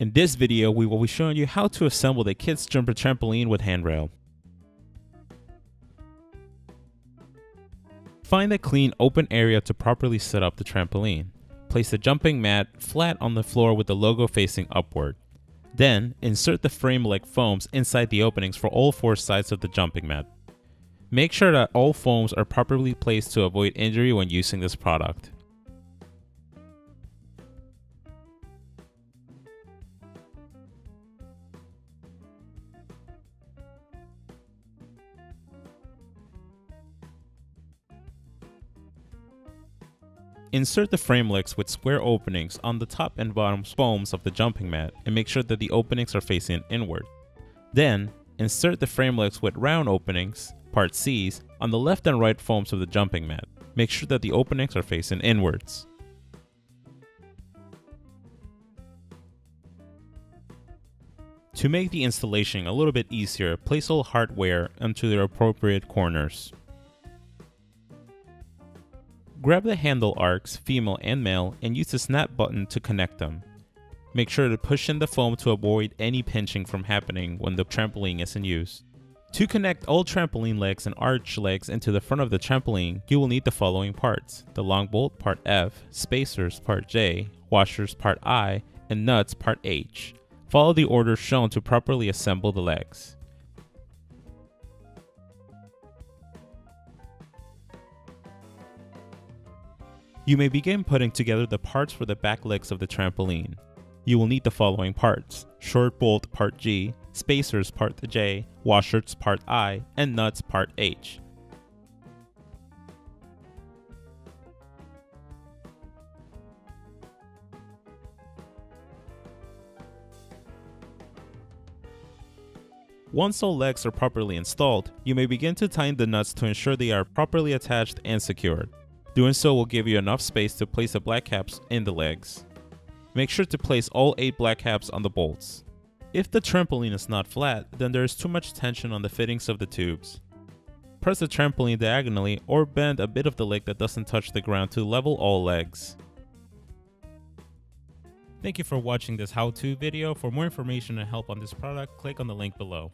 In this video, we will be showing you how to assemble the kids jumper trampoline with handrail. Find a clean open area to properly set up the trampoline. Place the jumping mat flat on the floor with the logo facing upward. Then, insert the frame-like foams inside the openings for all four sides of the jumping mat. Make sure that all foams are properly placed to avoid injury when using this product. Insert the frame legs with square openings on the top and bottom foams of the jumping mat and make sure that the openings are facing inward. Then, insert the frame legs with round openings, part C's, on the left and right foams of the jumping mat. Make sure that the openings are facing inwards. To make the installation a little bit easier, place all hardware into their appropriate corners. Grab the handle arcs, female and male, and use the snap button to connect them. Make sure to push in the foam to avoid any pinching from happening when the trampoline is in use. To connect all trampoline legs and arch legs into the front of the trampoline, you will need the following parts: the long bolt part F, spacers part J, washers part I, and nuts part H. Follow the order shown to properly assemble the legs. You may begin putting together the parts for the back legs of the trampoline. You will need the following parts: short bolt part G, spacers part J, washers part I, and nuts part H. Once all legs are properly installed, you may begin to tighten the nuts to ensure they are properly attached and secured. Doing so will give you enough space to place the black caps in the legs. Make sure to place all 8 black caps on the bolts. If the trampoline is not flat, then there is too much tension on the fittings of the tubes. Press the trampoline diagonally or bend a bit of the leg that doesn't touch the ground to level all legs. Thank you for watching this how-to video. For more information and help on this product, click on the link below.